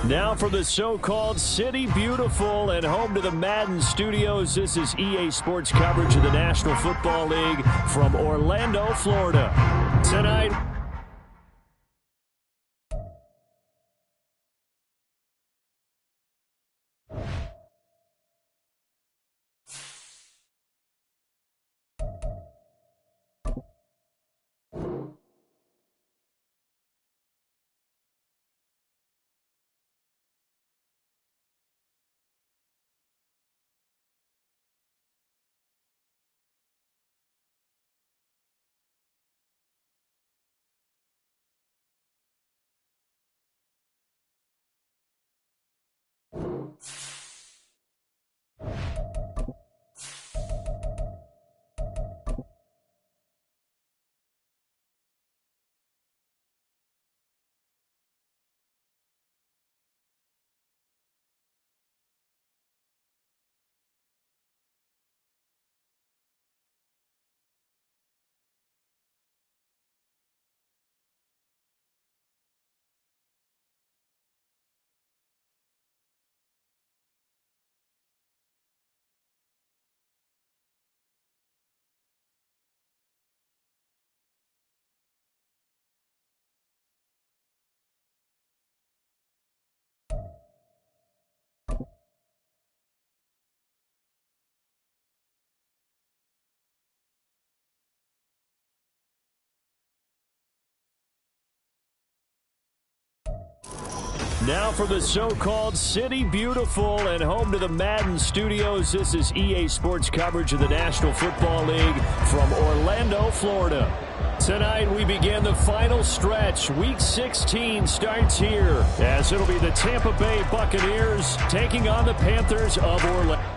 Now for the so-called City Beautiful and home to the Madden studios, this is EA Sports coverage of the National Football League from Orlando, Florida. Tonight, now for the so-called City Beautiful and home to the Madden studios, this is EA Sports coverage of the National Football League from Orlando, Florida. Tonight we begin the final stretch. Week 16 starts here as it'll be the Tampa Bay Buccaneers taking on the Panthers of Orlando.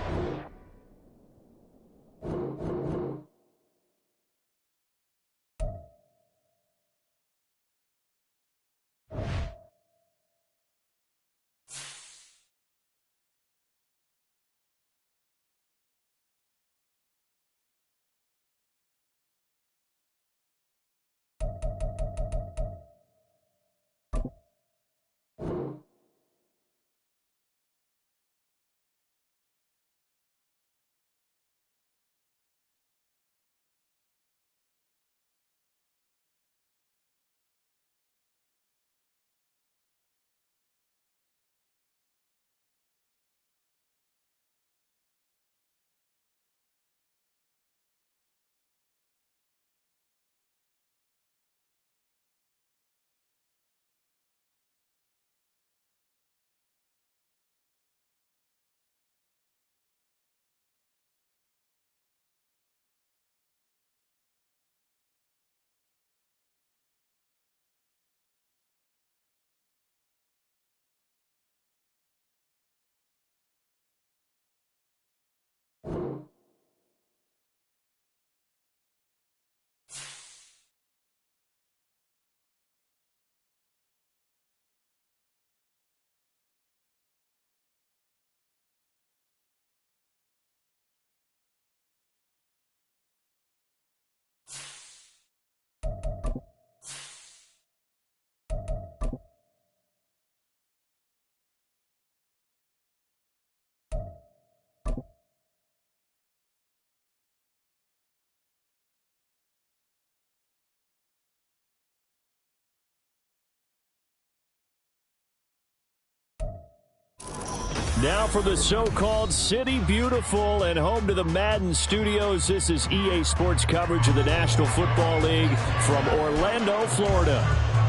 Now for the so-called City Beautiful and home to the Madden studios, this is EA Sports coverage of the National Football League from Orlando, Florida.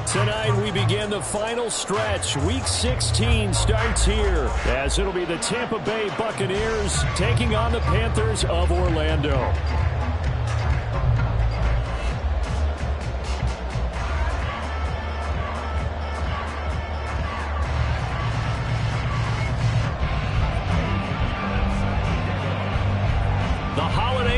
Tonight we begin the final stretch. Week 16 starts here as it'll be the Tampa Bay Buccaneers taking on the Panthers of Orlando.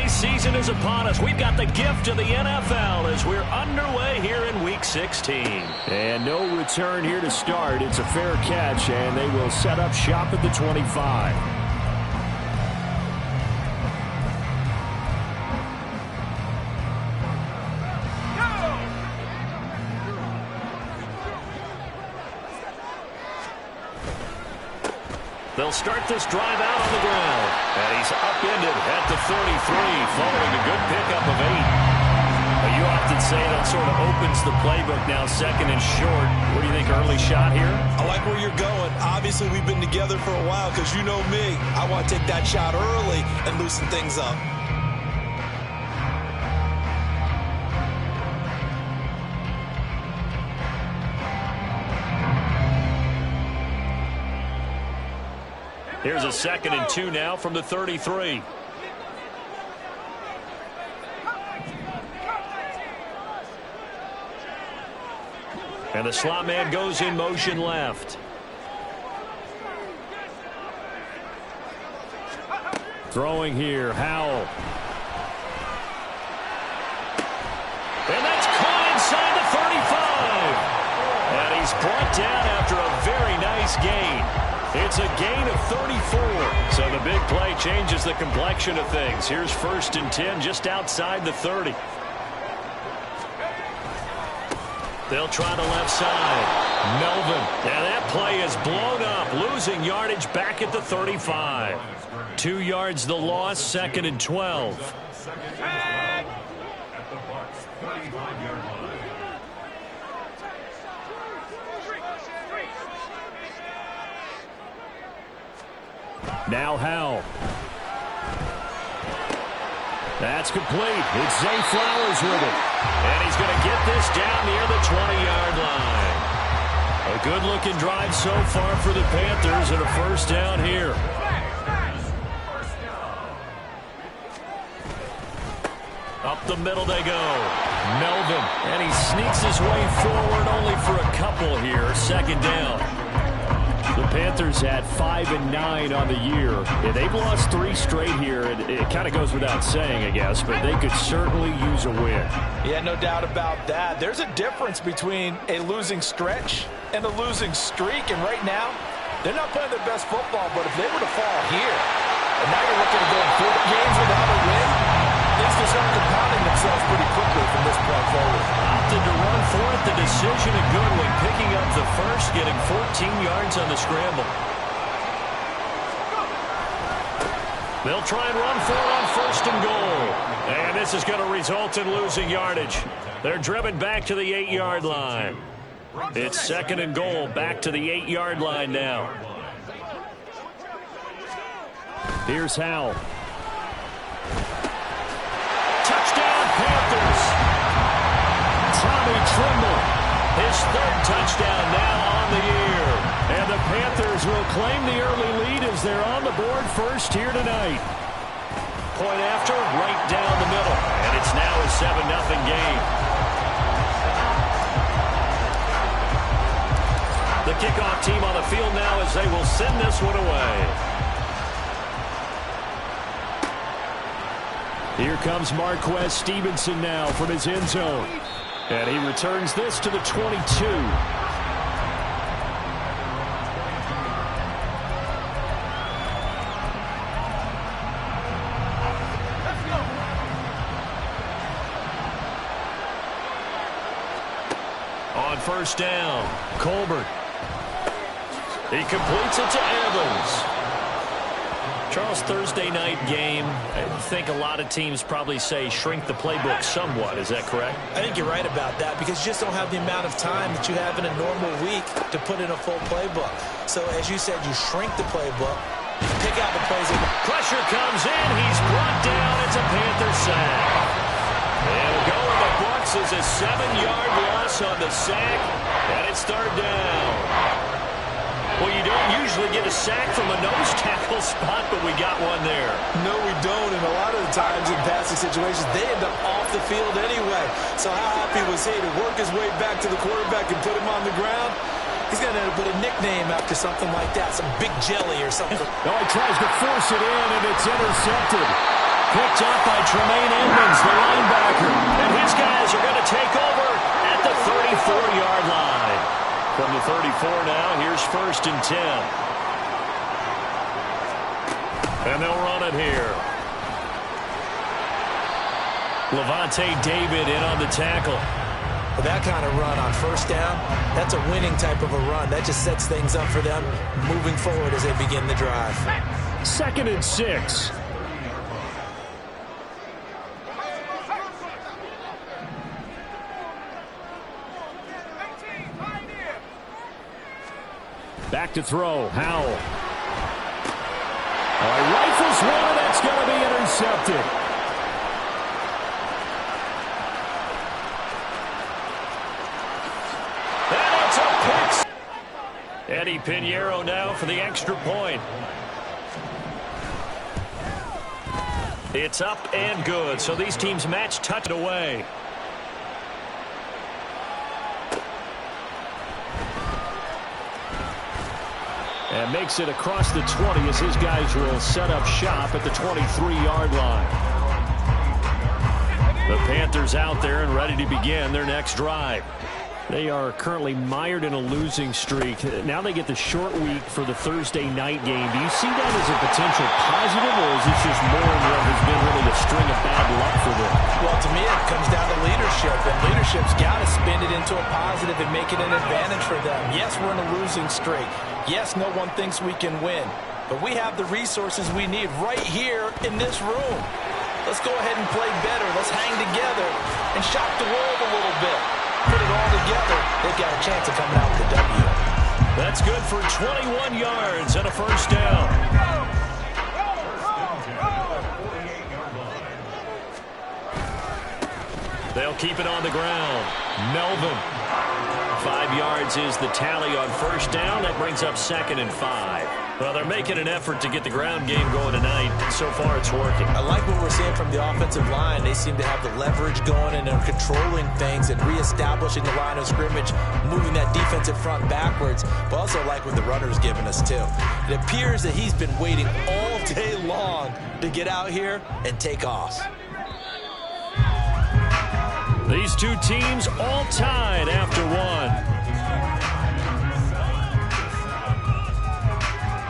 Season is upon us. We've got the gift of the NFL as we're underway here in Week 16. And no return here to start. It's a fair catch, and they will set up shop at the 25. They'll start this drive out on the ground. And he's upended at the 33 following a good pickup of 8. You often say that sort of opens the playbook now, second and short. What do you think, early shot here? I like where you're going. Obviously, we've been together for a while because you know me. I want to take that shot early and loosen things up. Here's a 2nd and 2 now from the 33. And the slot man goes in motion left. Throwing here, Howell. And that's caught inside the 35. And he's brought down after a very nice gain. It's a gain of 34. So the big play changes the complexion of things. Here's 1st and 10 just outside the 30. They'll try the left side. Melvin. And that play is blown up. Losing yardage back at the 35. 2 yards the loss, 2nd and 12. Now Howell. That's complete. It's Zay Flowers with it. And he's going to get this down near the 20-yard line. A good-looking drive so far for the Panthers and a 1st down here. Up the middle they go. Melvin. And he sneaks his way forward only for a couple here. 2nd down. The Panthers had 5 and 9 on the year. Yeah, they've lost 3 straight here. It kind of goes without saying, I guess, but they could certainly use a win. Yeah, no doubt about that. There's a difference between a losing stretch and a losing streak, and right now, they're not playing their best football, but if they were to fall here, and now you're looking at going 4 games without a win, things can start compounding themselves pretty quickly from this point forward. Opted to run for it. The decision a good one. Picking up the 1st, getting 14 yards on the scramble. They'll try and run for it on 1st and goal. And this is going to result in losing yardage. They're driven back to the 8-yard line. It's 2nd and goal, back to the 8-yard line now. Here's Howell. Touchdown, Panthers. Tommy Tremble, his 3rd touchdown now on the year. And the Panthers will claim the early lead as they're on the board first here tonight. Point after, right down the middle. And it's now a 7-0 game. The kickoff team on the field now as they will send this one away. Here comes Marquez Stevenson now from his end zone. And he returns this to the 22. On 1st down, Colbert. He completes it to Evans. Charles, Thursday night game, I think a lot of teams probably say shrink the playbook somewhat. Is that correct? I think you're right about that because you just don't have the amount of time that you have in a normal week to put in a full playbook. So, as you said, you shrink the playbook, pick out the plays. Pressure comes in. He's brought down. It's a Panther sack. And go in the Bucs is a 7-yard loss on the sack, and it's 3rd down. Well, you don't usually get a sack from a nose tackle spot, but we got one there. No, we don't, and a lot of the times in passing situations, they end up off the field anyway. So how happy was he to work his way back to the quarterback and put him on the ground? He's going to end up with a nickname after something like that, some big jelly or something. No, he tries to force it in, and it's intercepted. Picked up by Tremaine Edmonds, the linebacker. And his guys are going to take over at the 34-yard line. From the 34 now, here's 1st and 10. And they'll run it here. Levante David in on the tackle. But that kind of run on first down, that's a winning type of a run. That just sets things up for them moving forward as they begin the drive. 2nd and 6. Back to throw. Howell. Rifles one. That's going to be intercepted. And it's a pick. Eddie Pinheiro now for the extra point. It's up and good. So these teams match touch it away. And makes it across the 20 as his guys will set up shop at the 23-yard line. The Panthers out there and ready to begin their next drive. They are currently mired in a losing streak. Now they get the short week for the Thursday night game. Do you see that as a potential positive, or is this just more of what has been really a string of bad luck for them? Well, to me, it comes down to leadership, and leadership's got to spin it into a positive and make it an advantage for them. Yes, we're in a losing streak. Yes, no one thinks we can win, but we have the resources we need right here in this room. Let's go ahead and play better. Let's hang together and shock the world a little bit. Put it all together, they've got a chance of coming out with the W. That's good for 21 yards and a first down. They'll keep it on the ground. Melvin. 5 yards is the tally on first down. That brings up 2nd and 5. Well, they're making an effort to get the ground game going tonight. So far, it's working. I like what we're seeing from the offensive line. They seem to have the leverage going and are controlling things and reestablishing the line of scrimmage, moving that defensive front backwards. But also like what the runner's giving us, too. It appears that he's been waiting all day long to get out here and take off. These two teams all tied after one.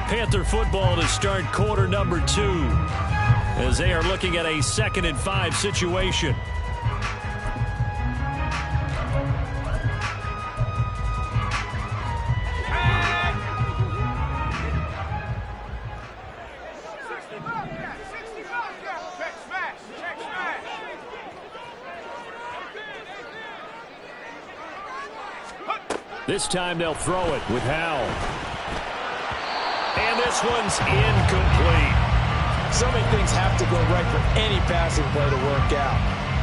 Panther football to start quarter number 2 as they are looking at a 2nd and 5 situation. This time they'll throw it with Howell. And this one's incomplete. So many things have to go right for any passing play to work out.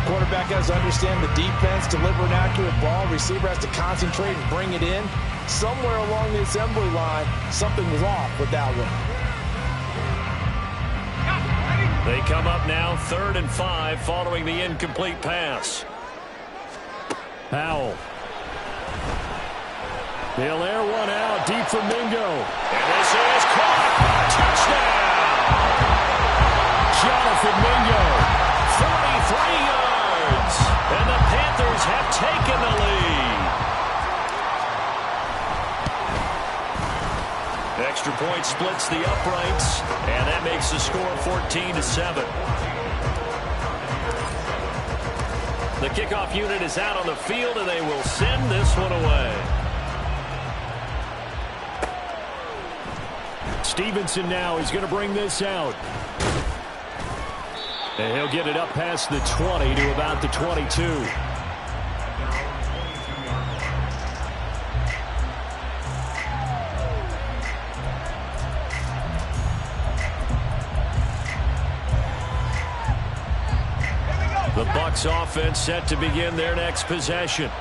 Quarterback has to understand the defense, deliver an accurate ball. Receiver has to concentrate and bring it in. Somewhere along the assembly line, something was off with that one. They come up now 3rd and 5 following the incomplete pass. Howell. He'll air one out deep for Mingo. And this is caught. Touchdown! Jonathan Mingo, 43 yards. And the Panthers have taken the lead. Extra point splits the uprights, and that makes the score 14-7. The kickoff unit is out on the field, and they will send this one away. Stevenson now is going to bring this out. And he'll get it up past the 20 to about the 22. The Bucs offense set to begin their next possession.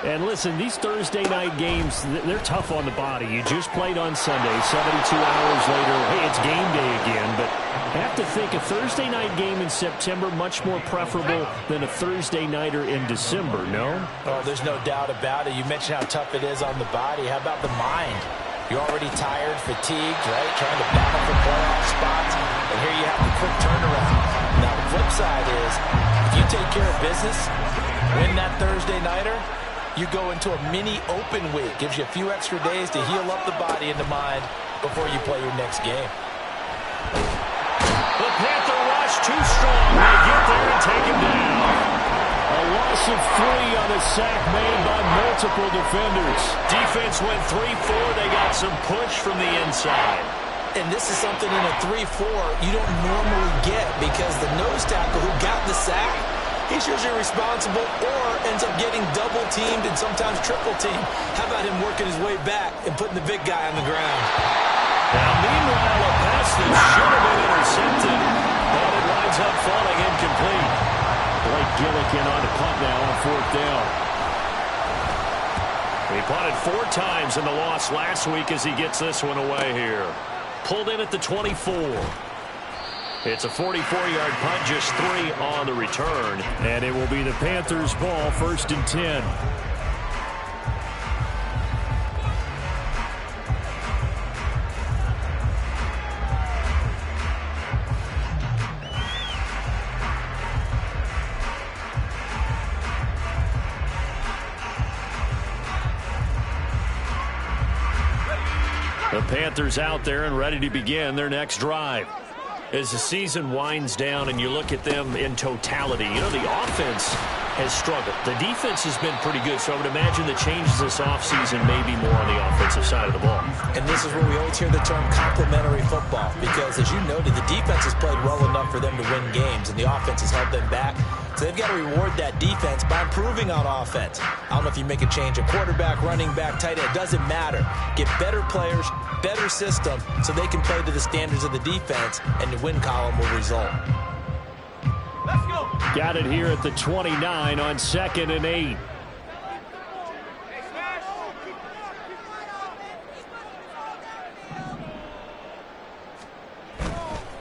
And listen, these Thursday night games, they're tough on the body. You just played on Sunday, 72 hours later. Hey, it's game day again. But I have to think a Thursday night game in September much more preferable than a Thursday nighter in December, no? Oh, there's no doubt about it. You mentioned how tough it is on the body. How about the mind? You're already tired, fatigued, right? Trying to battle for playoff spots. And here you have the quick turnaround. Now, the flip side is, if you take care of business, win that Thursday nighter, you go into a mini open week. Gives you a few extra days to heal up the body and the mind before you play your next game. The Panther rush too strong. They get there and take him down. A loss of 3 on a sack made by multiple defenders. Defense went 3-4. They got some push from the inside. And this is something in a 3-4 you don't normally get because the nose tackle who got the sack, he's usually responsible or ends up getting double-teamed and sometimes triple-teamed. How about him working his way back and putting the big guy on the ground? Now, meanwhile, a pass that should have been intercepted, but it winds up falling incomplete. Blake Gillikin on to punt now on 4th down. He punted 4 times in the loss last week as he gets this one away here. Pulled in at the 24. It's a 44-yard punt, just 3 on the return. And it will be the Panthers' ball, 1st and 10. The Panthers out there and ready to begin their next drive. As the season winds down and you look at them in totality, you know, the offense has struggled. The defense has been pretty good, so I would imagine the changes this offseason may be more on the offensive side of the ball. And this is where we always hear the term complementary football because, as you noted, the defense has played well enough for them to win games, and the offense has held them back. So they've got to reward that defense by improving on offense. I don't know if you make a change at quarterback, running back, tight end. It doesn't matter. Get better players, better system, so they can play to the standards of the defense, and the win column will result. Let's go. Got it here at the 29 on 2nd and 8.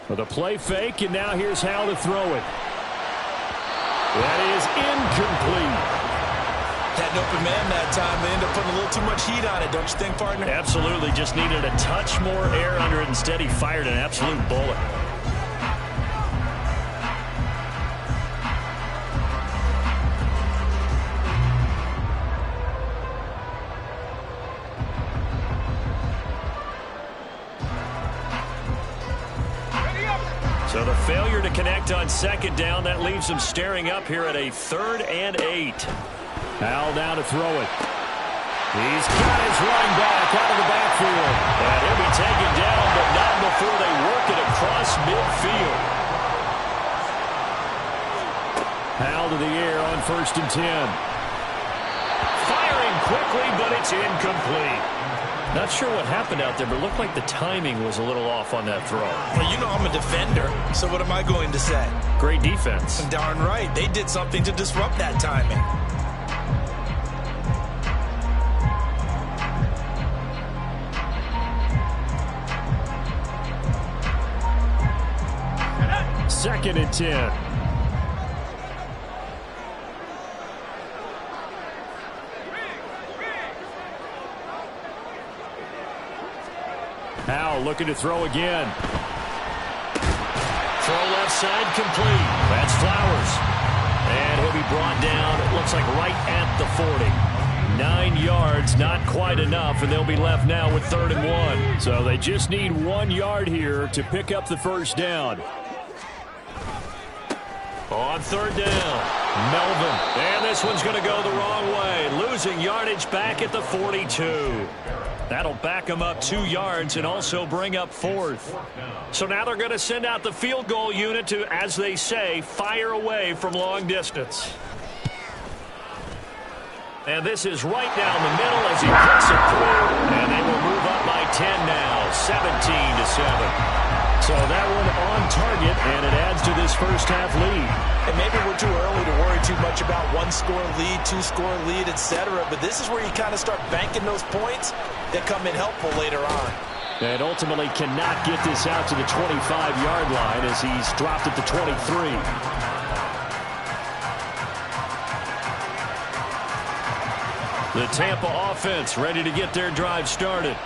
For the play fake, and now here's how to throw it. That is incomplete. Had an open man that time. They end up putting a little too much heat on it, don't you think, partner? Absolutely. Just needed a touch more air under it. Instead, he fired an absolute bullet. So the failure to connect on 2nd down, that leaves him staring up here at a 3rd and 8. Al now to throw it. He's got his running back out of the backfield. And he'll be taken down, but not before they work it across midfield. Al to the air on 1st and 10. Firing quickly, but it's incomplete. Not sure what happened out there, but it looked like the timing was a little off on that throw. Well, you know I'm a defender, so what am I going to say? Great defense. Darn right. They did something to disrupt that timing. Second and 10. Al looking to throw again. Throw left side complete. That's Flowers. And he'll be brought down, it looks like right at the 40. 9 yards, not quite enough, and they'll be left now with 3rd and 1. So they just need 1 yard here to pick up the 1st down. On 3rd down, Melvin. And this one's going to go the wrong way. Losing yardage back at the 42. That'll back them up 2 yards and also bring up 4th. So now they're going to send out the field goal unit to, as they say, fire away from long distance. And this is right down the middle as he puts it through. And they will move up by 10 now, 17-7. So that one on target, and it adds to this first half lead. And maybe we're too early to worry too much about 1-score lead, 2-score lead, etc. But this is where you kind of start banking those points that come in helpful later on. And ultimately cannot get this out to the 25-yard line as he's dropped at the 23. The Tampa offense ready to get their drive started.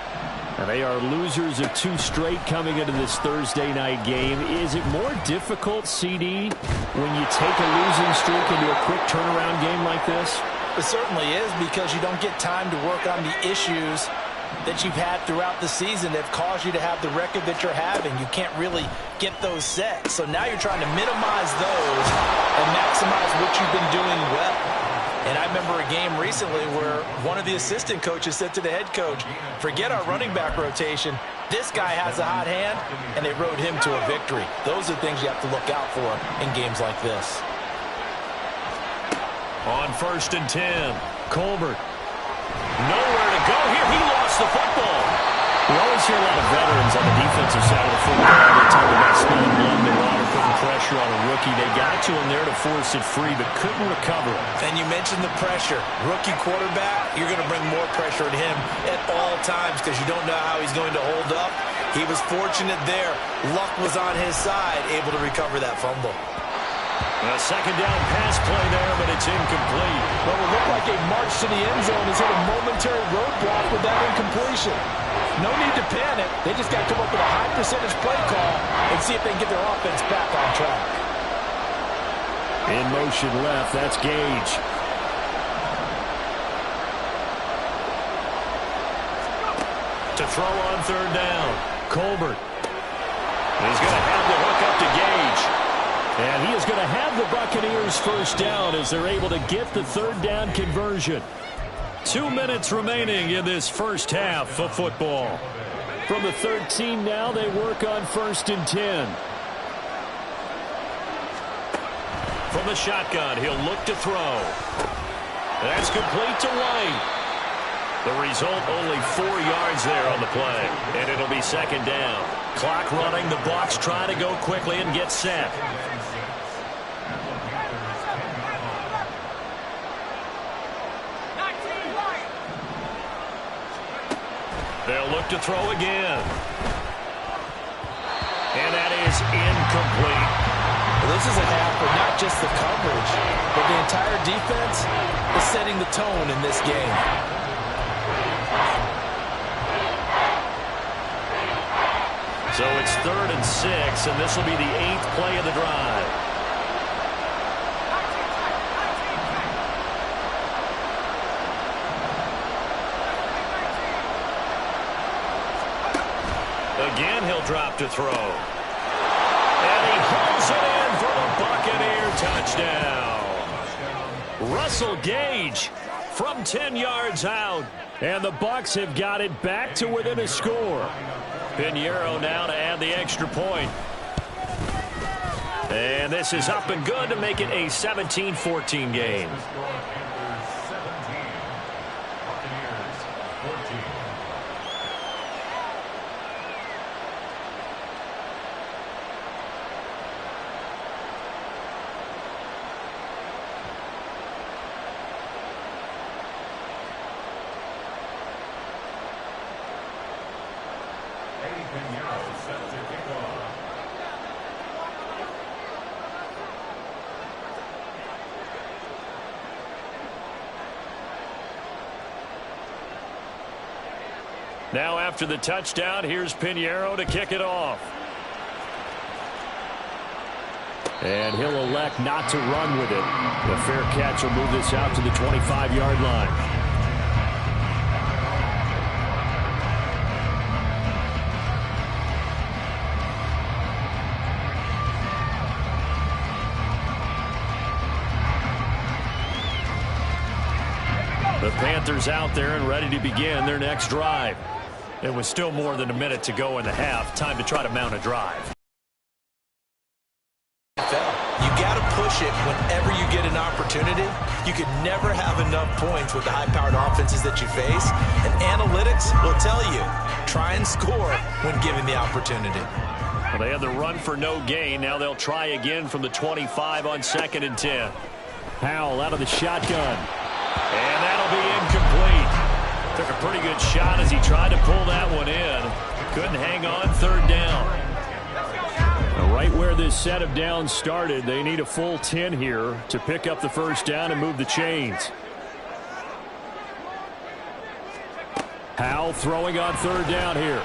And they are losers of 2 straight coming into this Thursday night game. Is it more difficult, CD, when you take a losing streak into a quick turnaround game like this? It certainly is, because you don't get time to work on the issues that you've had throughout the season that have caused you to have the record that you're having. You can't really get those set. So now you're trying to minimize those and maximize what you've been doing well. And I remember a game recently where one of the assistant coaches said to the head coach, forget our running back rotation. This guy has a hot hand, and they rode him to a victory. Those are things you have to look out for in games like this. On 1st and 10, Colbert. Nowhere to go here. He lost the football. We always hear a lot of veterans on the defensive side of the football. They talk about spilling blood in the water, putting pressure on a rookie. They got to him there to force it free, but couldn't recover it. And you mentioned the pressure. Rookie quarterback, you're going to bring more pressure at him at all times because you don't know how he's going to hold up. He was fortunate there. Luck was on his side, able to recover that fumble. A second down pass play there, but it's incomplete. Well, it looked like a march to the end zone has hit a momentary roadblock with that incompletion. No need to panic. They just got to come up with a high percentage play call and see if they can get their offense back on track. In motion left, that's Gage. To throw on 3rd down, Colbert. He's going to have the hook up to Gage. And he is going to have the Buccaneers 1st down as they're able to get the 3rd down conversion. 2 minutes remaining in this first half of football. From the 13 now, they work on 1st and 10. From the shotgun, he'll look to throw. That's complete to White. The result, only 4 yards there on the play. And it'll be 2nd down. Clock running, the Bucs try to go quickly and get set. They'll look to throw again. And that is incomplete. Well, this is a half for not just the coverage, but the entire defense is setting the tone in this game. So it's 3rd and 6, and this will be the 8th play of the drive. Again, he'll drop to throw. And he hauls it in for the Buccaneer touchdown. Russell Gage from 10 yards out. And the Bucs have got it back to within a score. Pinheiro now to add the extra point. And this is up and good to make it a 17-14 game. Now after the touchdown, here's Pinheiro to kick it off. And he'll elect not to run with it. The fair catch will move this out to the 25-yard line. The Panthers out there and ready to begin their next drive. It was still more than a minute to go in the half. Time to try to mount a drive. You got to push it whenever you get an opportunity. You can never have enough points with the high-powered offenses that you face. And analytics will tell you, try and score when given the opportunity. Well, they had the run for no gain. Now they'll try again from the 25 on 2nd and 10. Howell out of the shotgun. And that'll be incomplete. Took a pretty good shot as he tried to pull that one in. Couldn't hang on 3rd down. Now, right where this set of downs started, they need a full 10 here to pick up the 1st down and move the chains. Howell throwing on 3rd down here.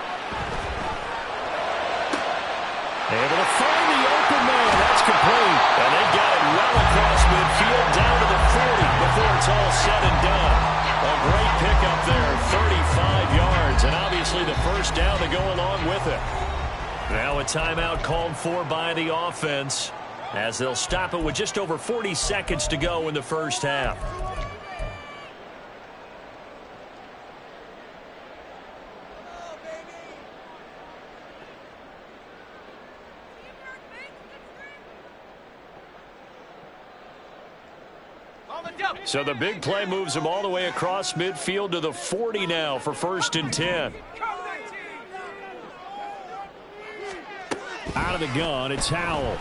Able to find the open man. That's complete. And they've got it well across midfield down to the 40 before it's all said and done. A great pickup there, 35 yards. And obviously the 1st down to go along with it. Now a timeout called for by the offense as they'll stop it with just over 40 seconds to go in the 1st half. So the big play moves him all the way across midfield to the 40 now for 1st and 10. Out of the gun, it's Howell.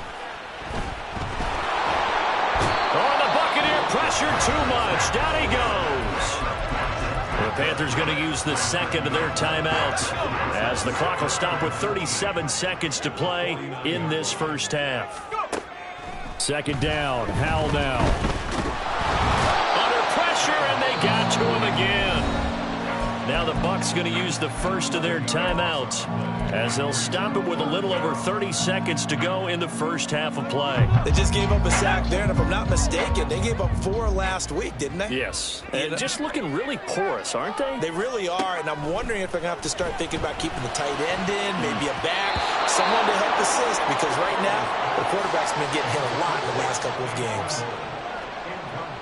Oh, the Buccaneer pressure too much. Down he goes. The Panthers going to use the second of their timeouts as the clock will stop with 37 seconds to play in this first half. Second down, Howell now. Under pressure, and they got to him again. Now the Bucs going to use the first of their timeouts as they'll stop it with a little over 30 seconds to go in the first half of play. They just gave up a sack there, and if I'm not mistaken, they gave up 4 last week, didn't they? Yes, and just looking really porous, aren't they? They really are, and I'm wondering if they're going to have to start thinking about keeping the tight end in, maybe a back, someone to help assist, because right now the quarterback's been getting hit a lot in the last couple of games.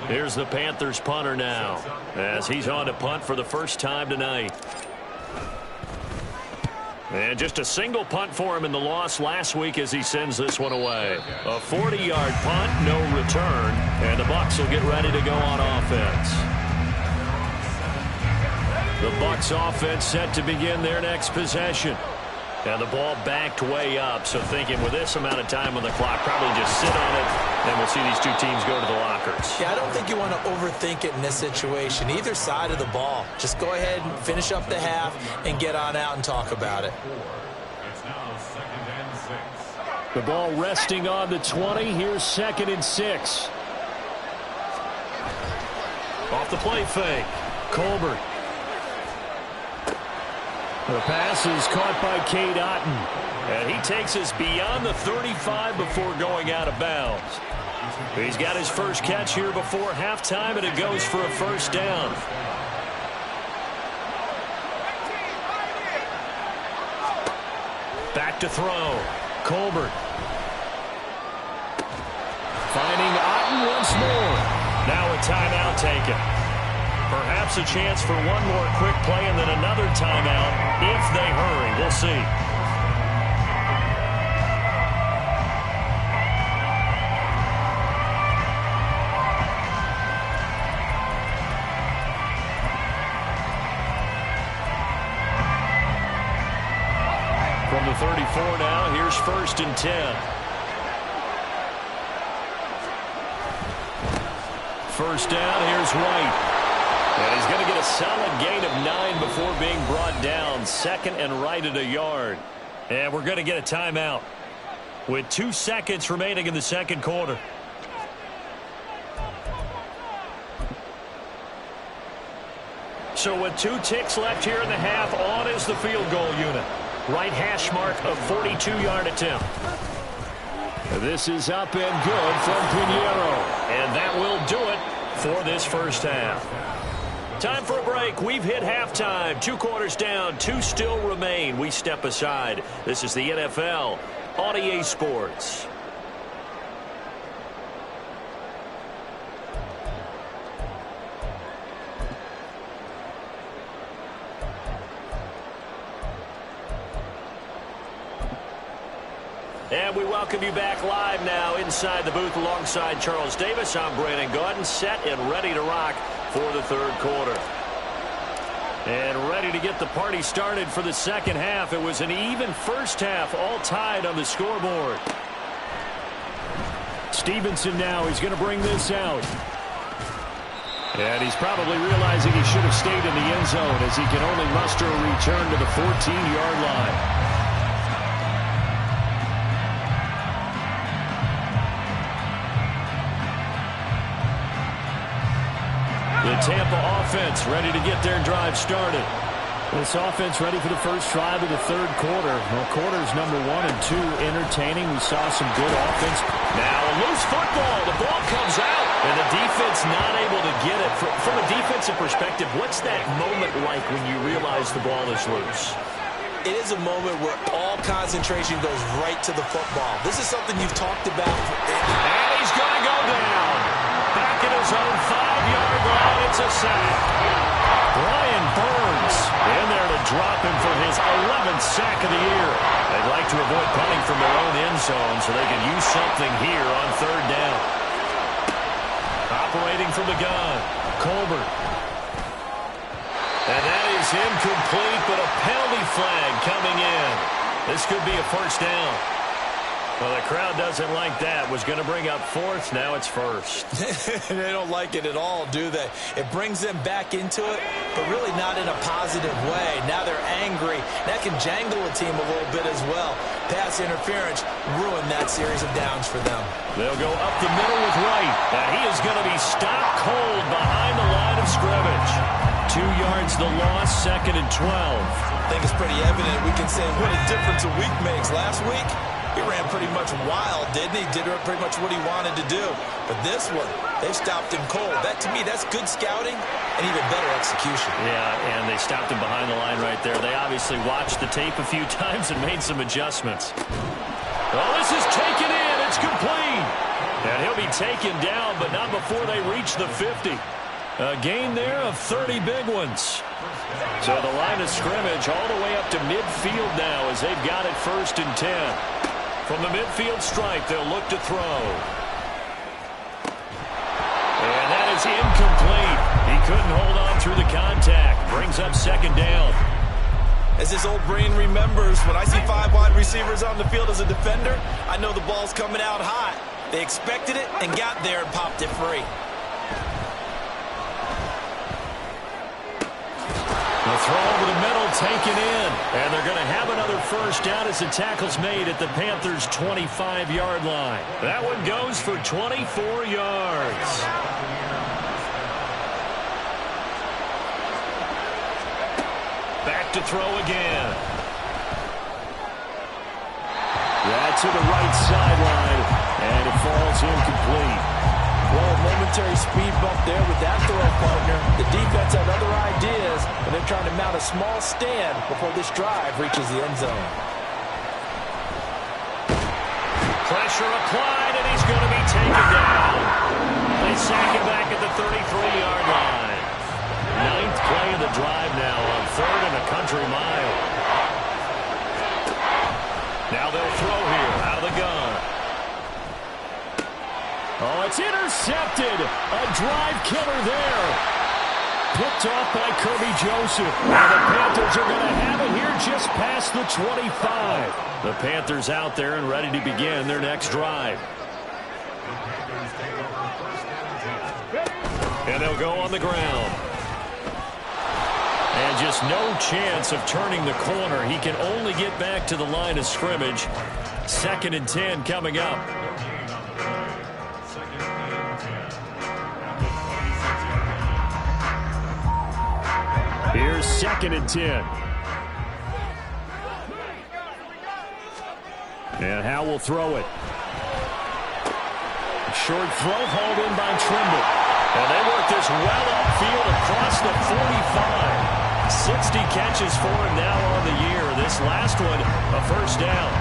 Here's the Panthers punter now as he's on to punt for the first time tonight. And just a single punt for him in the loss last week as he sends this one away. A 40-yard punt, no return, and the Bucs will get ready to go on offense. The Bucs offense set to begin their next possession. And the ball backed way up, so thinking with this amount of time on the clock, probably just sit on it, and we'll see these two teams go to the lockers. Yeah, I don't think you want to overthink it in this situation. Either side of the ball. Just go ahead and finish up the half and get on out and talk about it. The ball resting on the 20. Here's 2nd and 6. Off the play fake. Colbert. The pass is caught by Cade Otton. And he takes us beyond the 35 before going out of bounds. He's got his first catch here before halftime, and it goes for a first down. Back to throw. Colbert. Finding Otton once more. Now a timeout taken. Perhaps a chance for one more quick play and then another timeout if they hurry. We'll see. From the 34 now, here's 1st and 10. First down, here's White. And he's going to get a solid gain of 9 before being brought down. 2nd and right at a yard. And we're going to get a timeout with 2 seconds remaining in the second quarter. So with 2 ticks left here in the half, on is the field goal unit. Right hash mark of 42-yard attempt. This is up and good from Pinheiro. And that will do it for this first half. Time for a break. We've hit halftime. 2 quarters down. 2 still remain. We step aside. This is the NFL on EA Sports. And we welcome you back live now inside the booth alongside Charles Davis. I'm Brandon Gaudin, set and ready to rock for the third quarter. And ready to get the party started for the second half. It was an even first half, all tied on the scoreboard. Stevenson now, he's going to bring this out. And he's probably realizing he should have stayed in the end zone as he can only muster a return to the 14-yard line. The Tampa offense ready to get their drive started. This offense ready for the first drive of the third quarter. Well, quarters number 1 and 2 entertaining. We saw some good offense. Now a loose football. The ball comes out. And the defense not able to get it. From a defensive perspective, what's that moment like when you realize the ball is loose? It is a moment where all concentration goes right to the football. This is something you've talked about. And he's going to go down. Back in his own 5-yard line, it's a sack. Brian Burns in there to drop him for his 11th sack of the year. They'd like to avoid punting from their own end zone so they can use something here on third down. operating from the gun. Colbert. And that is incomplete, but a penalty flag coming in. This could be a first down. Well, the crowd doesn't like that. Was going to bring up fourth. Now it's first. They don't like it at all, do they? It brings them back into it, but really not in a positive way. Now they're angry. That can jangle a team a little bit as well. Pass interference ruined that series of downs for them. They'll go up the middle with Wright. And he is going to be stopped cold behind the line of scrimmage. 2 yards the loss, 2nd and 12. I think it's pretty evident. We can say what a difference a week makes. Last week, he ran pretty much wild, didn't he? Did pretty much what he wanted to do. But this one, they stopped him cold. That, to me, that's good scouting and even better execution. Yeah, and they stopped him behind the line right there. They obviously watched the tape a few times and made some adjustments. Oh, this is taken in. It's complete. And he'll be taken down, but not before they reach the 50. A gain there of 30 big ones. So the line of scrimmage all the way up to midfield now as they've got it 1st and 10. From the midfield stripe, they'll look to throw. And that is incomplete. He couldn't hold on through the contact. Brings up 2nd down. As his old brain remembers, when I see 5 wide receivers on the field as a defender, I know the ball's coming out hot. They expected it and got there and popped it free. The throw over the middle taken in. And they're going to have another first down as the tackle's made at the Panthers' 25-yard line. That one goes for 24 yards. Back to throw again. That's to the right sideline. And it falls incomplete. Well, a momentary speed bump there with that throw partner. The defense had other ideas, and they're trying to mount a small stand before this drive reaches the end zone. Pressure applied, and he's going to be taken down. They sack him back at the 33-yard line. 9th play of the drive now on 3rd and a country mile. Now they'll throw here out of the gun. Oh, it's intercepted. A drive killer there. Picked off by Kirby Joseph. And the Panthers are going to have it here just past the 25. The Panthers out there and ready to begin their next drive. And they'll go on the ground. And just no chance of turning the corner. He can only get back to the line of scrimmage. 2nd and 10 coming up. Here's 2nd and 10. And Howe will throw it. Short throw hauled in by Trimble. And they work this well upfield across the 45. 60 catches for him now on the year. This last one, a first down.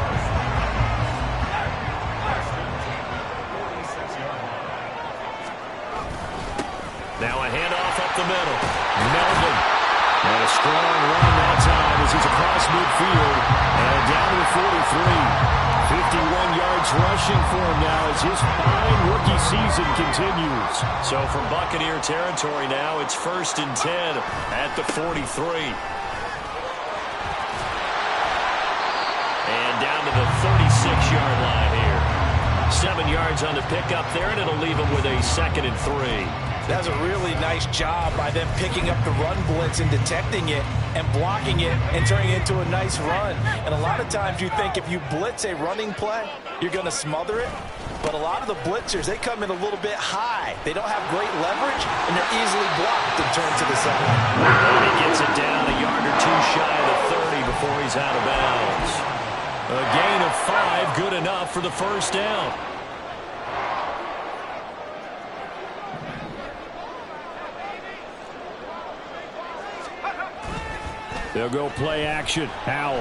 Now a handoff up the middle. Melvin. And a strong run that time as he's across midfield. And down to the 43. 51 yards rushing for him now as his fine rookie season continues. So from Buccaneer territory now, it's 1st and 10 at the 43. And down to the 36-yard line here. 7 yards on the pickup there, and it'll leave him with a 2nd and 3. That's a really nice job by them picking up the run blitz and detecting it and blocking it and turning it into a nice run. And a lot of times you think if you blitz a running play, you're going to smother it. But a lot of the blitzers, they come in a little bit high. They don't have great leverage, and they're easily blocked and turned to the sideline. And he gets it down a yard or two shy of the 30 before he's out of bounds. A gain of 5, good enough for the first down. They'll go play action. Howell.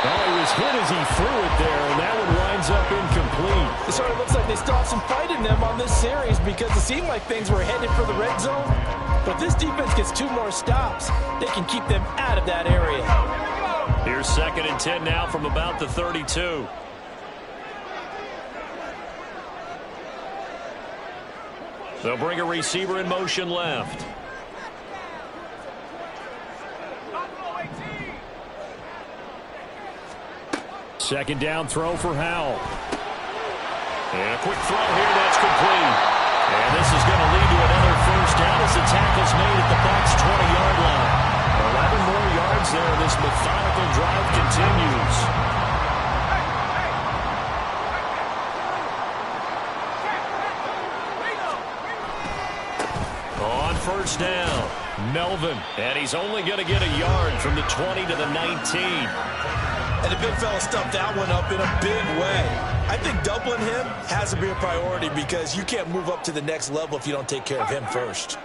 Oh, he was hit as he threw it there, and that one winds up incomplete. It sort of looks like they still have some fight in them on this series because it seemed like things were headed for the red zone. But this defense gets 2 more stops. They can keep them out of that area. Here's 2nd and 10 now from about the 32. They'll bring a receiver in motion left. Second down throw for Howell. And a quick throw here, that's complete. And this is going to lead to another first down as the tackle's made at the Bucs 20-yard line. 11 more yards there. This methodical drive continues. On first down, Melvin. And he's only going to get a yard from the 20 to the 19. And the big fella stuffed that one up in a big way. I think doubling him has to be a priority because you can't move up to the next level if you don't take care of him first.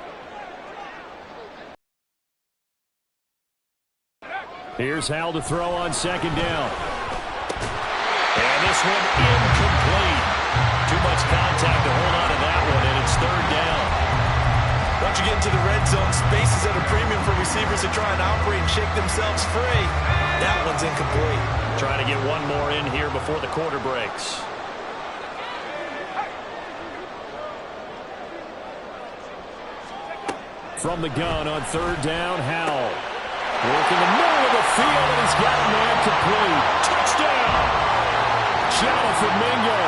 Here's Howell to throw on second down. And this one incomplete. Too much contact to hold on to that one, and it's third down. Once you get into the red zone, space is at a premium for receivers to try and operate and shake themselves free. That one's incomplete. Trying to get one more in here before the quarter breaks. From the gun on third down, Howell. Working the middle of the field, and he's got a man complete. Touchdown! Jonathan Mingo.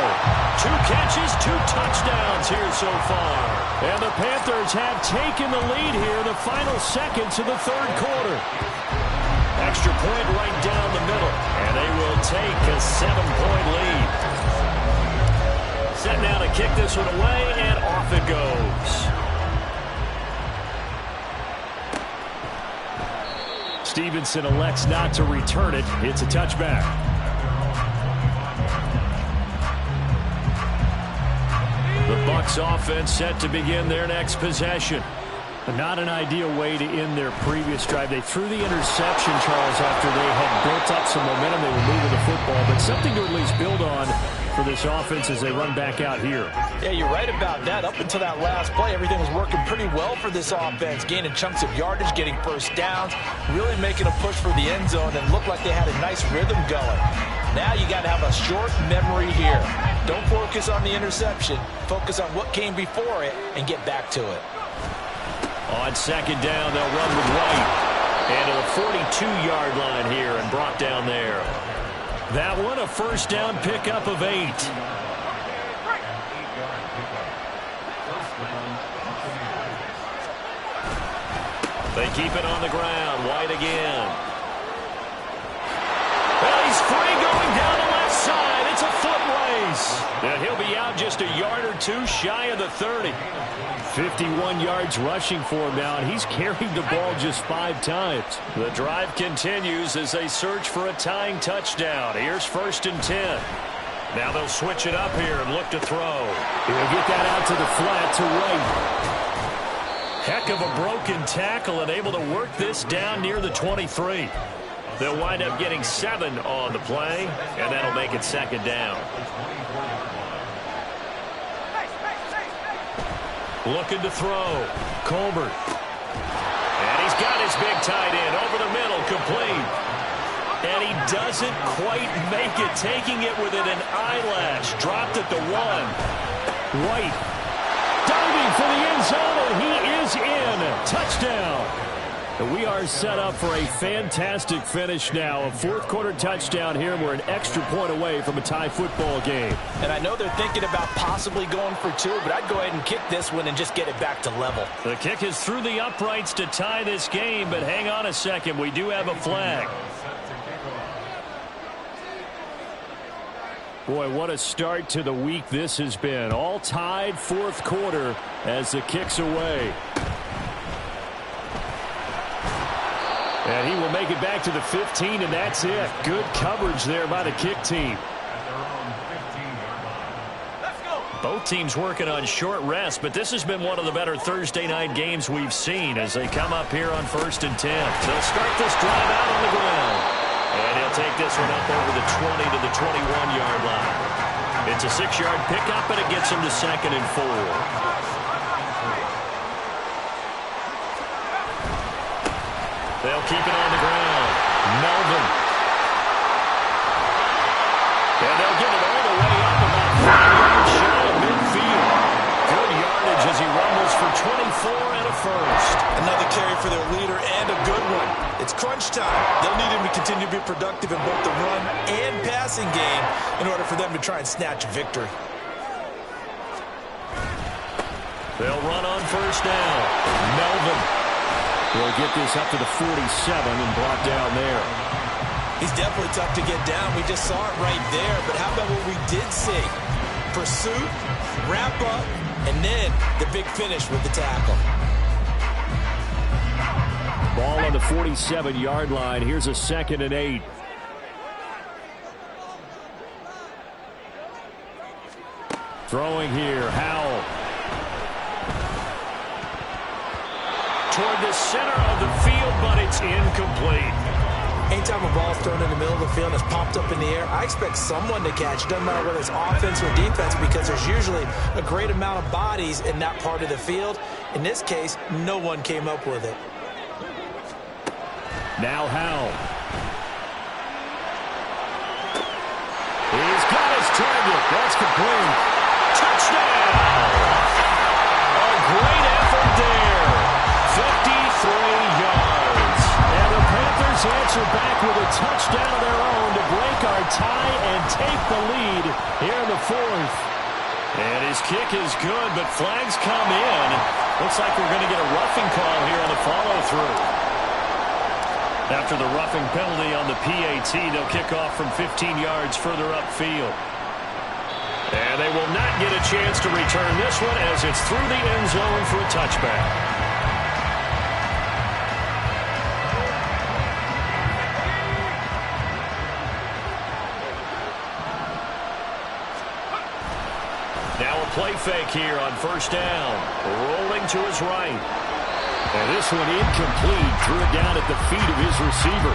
2 catches, 2 touchdowns here so far. And the Panthers have taken the lead here in the final seconds of the third quarter. Extra point right down the middle, and they will take a 7-point lead. Set now to kick this one away, and off it goes. Stevenson elects not to return it. It's a touchback. The Bucs offense set to begin their next possession. Not an ideal way to end their previous drive. They threw the interception, Charles, after they had built up some momentum. They were moving the football, but something to at least build on for this offense as they run back out here. Yeah, you're right about that. Up until that last play, everything was working pretty well for this offense, gaining chunks of yardage, getting first downs, really making a push for the end zone, and looked like they had a nice rhythm going. Now you got to have a short memory here. Don't focus on the interception. Focus on what came before it and get back to it. On second down, they'll run with White. And to the 42-yard line here and brought down there. That one, a first down pickup of 8. They keep it on the ground. White again. Well, he's free going down the left side. It's a foot race. And he'll be out just a yard or 2 shy of the 30. 51 yards rushing for him now, and he's carried the ball just 5 times. The drive continues as they search for a tying touchdown. Here's first and 10. Now they'll switch it up here and look to throw. He'll get that out to the flat to White. Heck of a broken tackle and able to work this down near the 23. They'll wind up getting 7 on the play, and that'll make it second down. Looking to throw. Colbert. And he's got his big tight end over the middle, complete. And he doesn't quite make it, taking it within an eyelash. Dropped at the 1. White diving for the end zone, and he is in. Touchdown. We are set up for a fantastic finish now. A fourth quarter touchdown here. We're an extra point away from a tie football game. And I know they're thinking about possibly going for 2, but I'd go ahead and kick this one and just get it back to level. The kick is through the uprights to tie this game, but hang on a second. We do have a flag. Boy, what a start to the week this has been. All tied fourth quarter as the kick's away. And he will make it back to the 15, and that's it. Good coverage there by the kick team. Both teams working on short rest, but this has been one of the better Thursday night games we've seen as they come up here on first and 10. They'll start this drive out on the ground. And he'll take this one up over the 20 to the 21-yard line. It's a 6-yard pickup, and it gets him to second and 4. They'll keep it on the ground. Melvin. And they'll get it all the way up about 5 yards shy of midfield. Good yardage as he runs for 24 and a first. Another carry for their leader and a good one. It's crunch time. They'll need him to continue to be productive in both the run and passing game in order for them to try and snatch a victory. They'll run on first down. Melvin will get this up to the 47 and brought down there. He's definitely tough to get down. We just saw it right there. But how about what we did see? Pursuit, wrap up, and then the big finish with the tackle. Ball on the 47-yard line. Here's a 2nd and 8. Throwing here, Howell. Toward the center of the field, but it's incomplete. Anytime a ball's thrown in the middle of the field and it's popped up in the air, I expect someone to catch. Doesn't matter whether it's offense or defense, because there's usually a great amount of bodies in that part of the field. In this case, no one came up with it. Now Howell. He's got his target. That's complete. Touchdown! A great effort there. 53 yards. And the Panthers answer back with a touchdown of their own to break our tie and take the lead here in the 4th. And his kick is good, but flags come in. Looks like we're going to get a roughing call here on the follow-through. After the roughing penalty on the PAT, they'll kick off from 15 yards further upfield. And they will not get a chance to return this one as it's through the end zone for a touchback. Now a play fake here on first down. Rolling to his right. And this one incomplete. Threw it down at the feet of his receiver.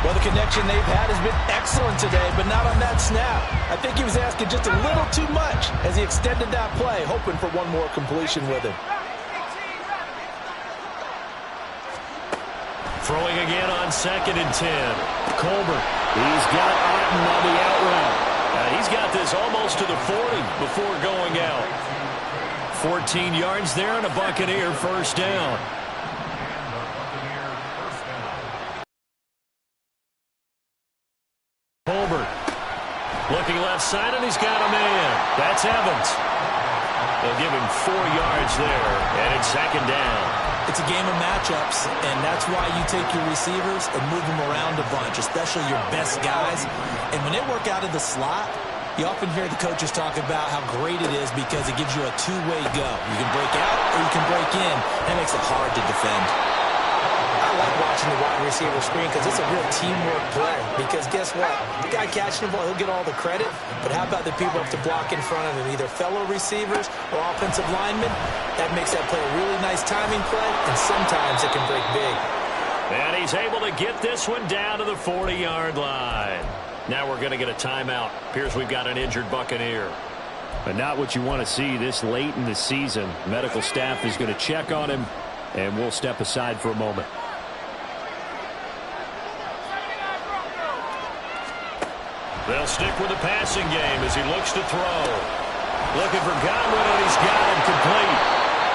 Well, the connection they've had has been excellent today, but not on that snap. I think he was asking just a little too much as he extended that play, hoping for one more completion with him. Throwing again on 2nd and 10. Colbert. He's got Otten on the out route. He's got this almost to the 40 before going out. 14 yards there and a Buccaneer first down. Colbert looking left side, and he's got a man. That's Evans. They'll give him 4 yards there, and it's 2nd down. It's a game of matchups, and that's why you take your receivers and move them around a bunch, especially your best guys. And when they work out of the slot, you often hear the coaches talk about how great it is because it gives you a two-way go. You can break out or you can break in. That makes it hard to defend. I like watching the wide receiver screen because it's a real teamwork play. Because guess what? The guy catching the ball, he'll get all the credit. But how about the people up to block in front of him, either fellow receivers or offensive linemen? That makes that play a really nice timing play, and sometimes it can break big. And he's able to get this one down to the 40-yard line. Now we're going to get a timeout. Appears we've got an injured Buccaneer. But not what you want to see this late in the season. Medical staff is going to check on him, and we'll step aside for a moment. They'll stick with the passing game as he looks to throw. Looking for Godwin, and he's got him complete.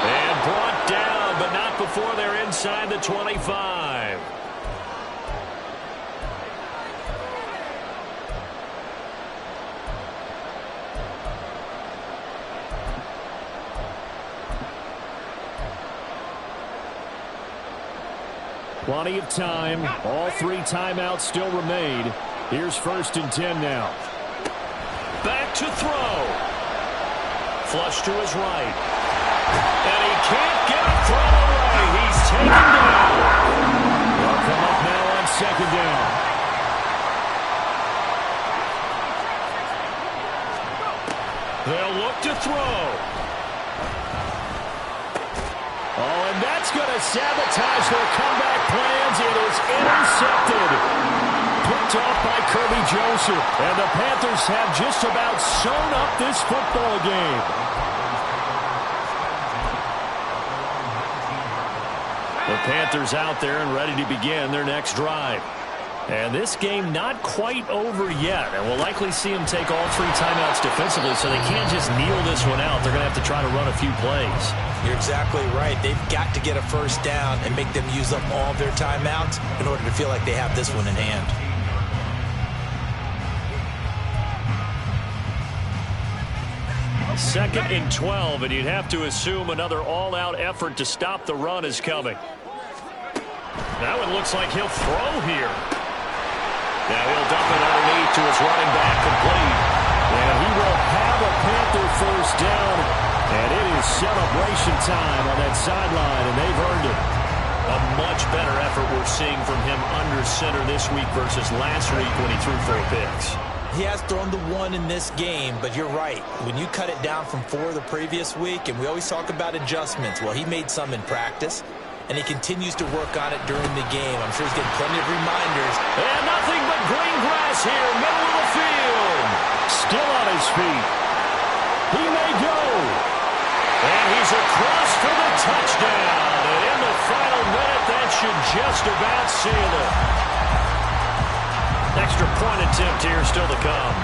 And brought down, but not before they're inside the 25. Plenty of time. All 3 timeouts still remain. Here's 1st and 10 now. Back to throw. Flush to his right. And he can't get a throw away. He's taken down. They'll come up now on 2nd down. They'll look to throw. Oh, and that's going to sabotage their comeback plans. It is intercepted. Picked off by Kirby Joseph. And the Panthers have just about sewn up this football game. The Panthers out there and ready to begin their next drive. And this game not quite over yet. And we'll likely see them take all 3 timeouts defensively, so they can't just kneel this one out. They're going to have to try to run a few plays. You're exactly right. They've got to get a first down and make them use up all of their timeouts in order to feel like they have this one in hand. Second and 12, and you'd have to assume another all-out effort to stop the run is coming. That one looks like he'll throw here. Now he'll dump it underneath to his running back, complete. And he will have a Panther first down, and it is celebration time on that sideline, and they've earned it. A much better effort we're seeing from him under center this week versus last week when he threw 4 picks. He has thrown the 1 in this game, but you're right. When you cut it down from 4 the previous week, and we always talk about adjustments, well, he made some in practice, and he continues to work on it during the game. I'm sure he's getting plenty of reminders. And nothing but green grass here, middle of the field. Still on his feet. He may go. And he's across for the touchdown. And in the final minute, that should just about seal it. Extra point attempt here still to come.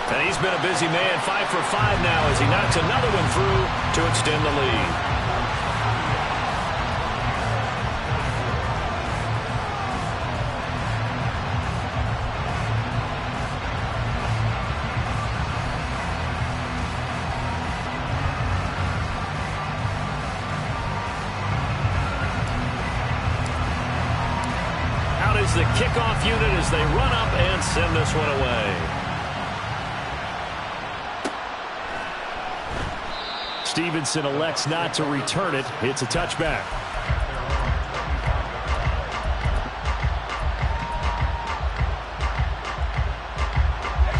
And he's been a busy man, 5 for 5 now as he knocks another one through to extend the lead. Out is the kickoff unit as they run up and send this one away. Stevenson elects not to return it. It's a touchback.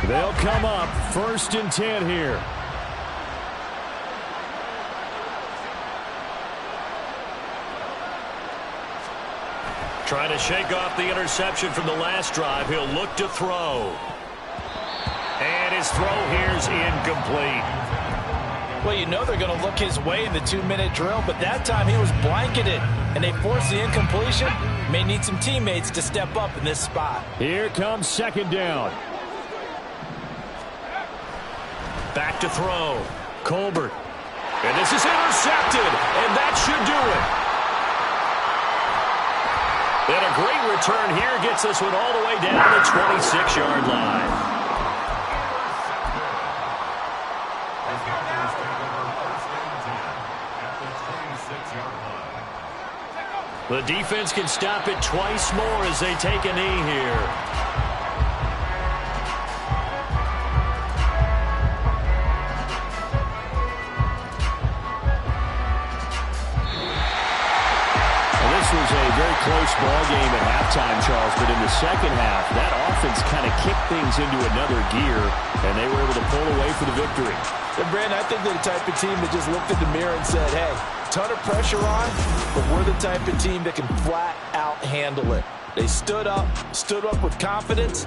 They'll come up 1st and 10 here. Trying to shake off the interception from the last drive. He'll look to throw. And his throw here's incomplete. Well, you know they're going to look his way in the 2-minute drill, but that time he was blanketed, and they forced the incompletion. May need some teammates to step up in this spot. Here comes 2nd down. Back to throw. Colbert. And this is intercepted, and that should do it. And a great return here gets this one all the way down to the 26-yard line. The defense can stop it twice more as they take a knee here. Well, this was a very close ball game at halftime, Charles, but in the second half, that offense kind of kicked things into another gear, and they were able to pull away for the victory. And Brandon, I think they're the type of team that just looked in the mirror and said, hey, ton of pressure on, but we're the type of team that can flat out handle it. They stood up with confidence,